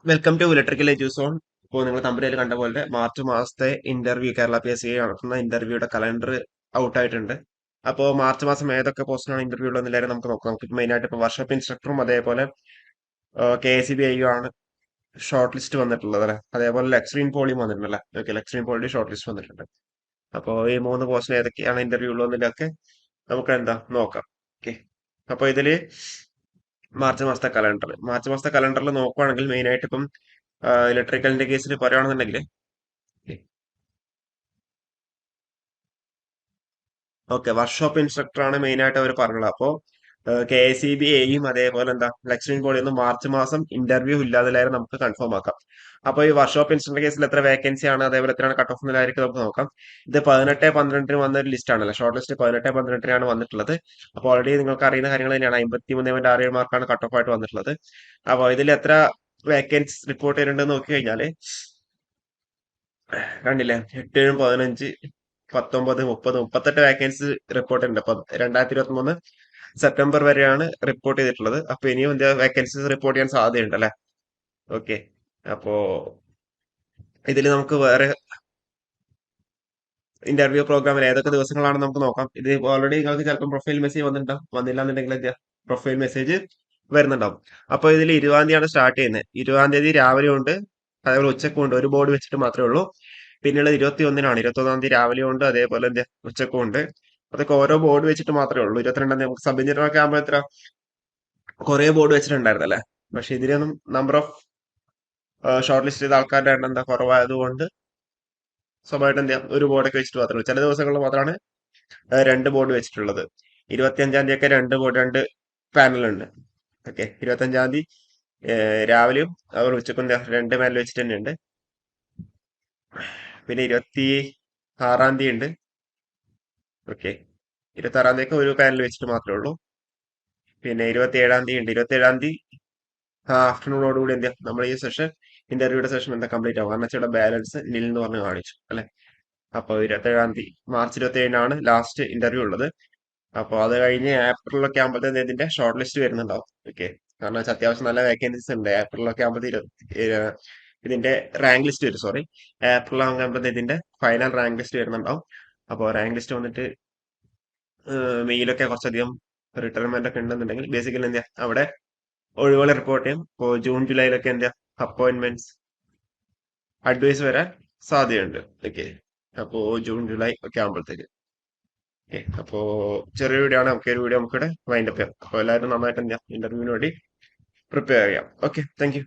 Welcome to electrical എഡ്യൂസോൺ. ഇപ്പോൾ നിങ്ങൾ തമ്പനിയിൽ കണ്ട പോലെ മാർച്ച് മാസത്തെ ഇന്റർവ്യൂ കേരള PSC നടത്തുന്ന ഇന്റർവ്യൂയുടെ കലണ്ടർ ഔട്ട് ആയിട്ടുണ്ട്. അപ്പോൾ മാർച്ച് മാസം ഏതൊക്കെ പോസ്റ്റിനാണ് ഇന്റർവ്യൂ ഉള്ളതെന്നില്ലാരും നമുക്ക് നോക്കാം. നമുക്ക് മെയിൻ ആയിട്ട് ഇപ്പോൾ വർക്ക്ഷോപ്പ് ഇൻസ്ട്രക്ടറും അതേപോലെ KSEB ആണ് ഷോർട്ട് ലിസ്റ്റ് വന്നിട്ടുള്ളത് അല്ലേ. അതേപോലെ ലെക്ചറിൻ പോളിയും വന്നിട്ടുണ്ടല്ലേ. ഓക്കെ, ലെക്ചറിൻ പോളിയുടെ ഷോർട്ട് ലിസ്റ്റ് വന്നിട്ടുണ്ട്. അപ്പോൾ ഈ മൂന്ന് പോസ്റ്റിന് ഏതൊക്കെയാണ് ഇന്റർവ്യൂ ഉള്ളതെന്നൊക്കെ നമുക്ക് എന്താ നോക്കാം. ഓക്കെ, അപ്പോൾ ഇതില് മാർച്ച് മാസത്തെ കലണ്ടറിൽ നോക്കുവാണെങ്കിൽ മെയിൻ ആയിട്ട് ഇപ്പം ഇലക്ട്രിക്കലിന്റെ കേസിൽ പറയുകയാണെന്നുണ്ടെങ്കിൽ ഓക്കെ, വർക്ക്ഷോപ്പ് ഇൻസ്ട്രക്ടർ ആണ് മെയിൻ ആയിട്ട് അവർ പറഞ്ഞത്. അപ്പോൾ KSEB എയും അതേപോലെ എന്താ ലക്ഷ്മി ബോർഡിൽ നിന്ന് മാർച്ച് മാസം ഇന്റർവ്യൂ ഇല്ലാതെ നമുക്ക് കൺഫേം ആക്കാം. അപ്പോൾ ഈ വർക്ക്ഷോപ്പ് ഇൻസ്ട്രക്ടർ കേസിൽ എത്ര വേക്കൻസി ആണ്, അതേപോലെ എത്രയാണ് കട്ട് ഓഫ് എന്നിലായിരിക്കും നമുക്ക് നോക്കാം. ഇത് 18/12 വന്ന ഒരു ലിസ്റ്റ് ആണല്ലോ, ഷോർട്ട് ലിസ്റ്റ് 18/12 വന്നിട്ടുള്ളത്. അപ്പോൾ ഓൾറെഡി നിങ്ങൾക്ക് അറിയുന്ന കാര്യങ്ങൾ തന്നെയാണ്. 53.67 മാർക്കാണ് കട്ട് ഓഫ് ആയിട്ട് വന്നിട്ടുള്ളത്. അപ്പോൾ ഇതിൽ എത്ര വേക്കൻസി റിപ്പോർട്ട് ചെയ്തിട്ടുണ്ടെന്ന് നോക്കി കഴിഞ്ഞാൽ കണ്ടില്ലേ, 8, 15, 19, 30, 38 വേക്കൻസി റിപ്പോർട്ട് ഉണ്ട്. അപ്പൊ 2023 സെപ്റ്റംബർ വരെയാണ് റിപ്പോർട്ട് ചെയ്തിട്ടുള്ളത്. അപ്പൊ ഇനിയും എന്താ വേക്കൻസീസ് റിപ്പോർട്ട് ചെയ്യാൻ സാധ്യതയുണ്ട് അല്ലെ. ഓക്കെ, അപ്പോ ഇതിൽ നമുക്ക് വേറെ ഇന്റർവ്യൂ പ്രോഗ്രാമിൽ ഏതൊക്കെ ദിവസങ്ങളാണെന്ന് നമുക്ക് നോക്കാം. ഇത് ഓൾറെഡി നിങ്ങൾക്ക് ചിലപ്പോൾ പ്രൊഫൈൽ മെസ്സേജ് വന്നിട്ടുണ്ടാവും, വന്നില്ല എന്നുണ്ടെങ്കിൽ എന്താ പ്രൊഫൈൽ മെസ്സേജ് വരുന്നുണ്ടാവും. അപ്പൊ ഇതിൽ 20-ാം തീയതിയാണ് സ്റ്റാർട്ട് ചെയ്യുന്നത്. 20-ാം തീയതി രാവിലെ ഉണ്ട്, അതേപോലെ ഉച്ചക്കും ഉണ്ട്. ഒരു ബോർഡ് വെച്ചിട്ട് മാത്രമേ ഉള്ളൂ. പിന്നെയുള്ളത് 21-നാണ്. 21-ാം തീയതി രാവിലെ ഉണ്ട്, അതേപോലെ എന്താ ഉച്ചക്കും ഉണ്ട്. അതൊക്കെ ഓരോ ബോർഡ് വെച്ചിട്ട് മാത്രമേ ഉള്ളൂ. 22-ാം തീയതി നമുക്ക് സബ് എഞ്ചിനീയർ ഒക്കെ ആകുമ്പോൾ എത്ര കുറെ ബോർഡ് വെച്ചിട്ടുണ്ടായിരുന്നല്ലേ. പക്ഷെ ഇതിലൊന്നും നമ്പർ ഓഫ് ഷോർട്ട് ലിസ്റ്റ് ചെയ്ത ആൾക്കാരുടെ എണ്ണം എന്താ കുറവായതുകൊണ്ട് സ്വാഭാവികമായിട്ട് എന്താ ഒരു ബോർഡൊക്കെ വെച്ചിട്ട് മാത്രമേ ഉള്ളൂ. ചില ദിവസങ്ങളിൽ മാത്രമാണ് രണ്ട് ബോർഡ് വെച്ചിട്ടുള്ളത്. 25-ാം തീയതി ഒക്കെ രണ്ട് പാനൽ ഉണ്ട്. ഓക്കെ, 25-ാം തീയതി രാവിലെയും അവർ ഉച്ചക്കും രണ്ട് പാനൽ വെച്ചിട്ട് തന്നെ ഉണ്ട്. പിന്നെ 26-ാം തീയതി ഉണ്ട്. ഓക്കെ, 26-ാം തീയതി ഒക്കെ ഒരു പാനൽ വെച്ചിട്ട് മാത്രമേ ഉള്ളൂ. പിന്നെ 27-ാം തീയതി ഉണ്ട്. 27-ാം തീയതി ആഫ്റ്റർനൂണോടുകൂടി എന്താ നമ്മൾ ഈ സെഷൻ ഇന്റർവ്യൂയുടെ സെഷൻ എന്താ കംപ്ലീറ്റ് ആവും. കാരണം വെച്ചാൽ ഇവിടെ ബാലൻസ് നിൽ എന്ന് പറഞ്ഞ് കാണിച്ചു അല്ലെ. അപ്പോൾ 27-ാം തീയതി മാർച്ച് 27-നാണ് ലാസ്റ്റ് ഇന്റർവ്യൂ ഉള്ളത്. അപ്പോൾ അത് കഴിഞ്ഞ് ഏപ്രിലൊക്കെ ആകുമ്പോഴത്തേന് ഇതിന്റെ ഷോർട്ട് ലിസ്റ്റ് വരുന്നുണ്ടാവും. ഓക്കെ, കാരണം വെച്ചാൽ അത്യാവശ്യം നല്ല വേക്കൻസീസ് ഉണ്ട്. ഏപ്രിലൊക്കെ ആകുമ്പോഴത്തേന് ഇതിന്റെ റാങ്ക് ലിസ്റ്റ് വരും. സോറി, ഏപ്രിൽ ആകുമ്പോഴത്തേന് ഇതിന്റെ ഫൈനൽ റാങ്ക് ലിസ്റ്റ് വരുന്നുണ്ടാവും. അപ്പോൾ റാങ്ക് ലിസ്റ്റ് വന്നിട്ട് മെയിലൊക്കെ കുറച്ചധികം റിട്ടയർമെന്റ് ഒക്കെ ഉണ്ടെന്നുണ്ടെങ്കിൽ ബേസിക്കലി എന്താ അവിടെ ഒഴിവുകൾ റിപ്പോർട്ട് ചെയ്യും. ഇപ്പോൾ ജൂൺ ജൂലൈയിലൊക്കെ എന്താ അപ്പോയിന്റ്മെന്റ്സ് അഡ്വൈസ് വരാൻ സാധ്യതയുണ്ട്. ഓക്കെ, അപ്പോ ജൂൺ ജൂലൈ ഒക്കെ ആകുമ്പോഴത്തേക്ക് ഓക്കെ. അപ്പോ ചെറിയ വീഡിയോ ആണ്. നമുക്ക് ഒരു വീഡിയോ നമുക്കിവിടെ വൈൻഡപ്പ് ചെയ്യാം. അപ്പോൾ എല്ലാവരും നന്നായിട്ട് എന്താ ഇന്റർവ്യൂവിന് വേണ്ടി പ്രിപ്പയർ ചെയ്യാം. Okay, thank you.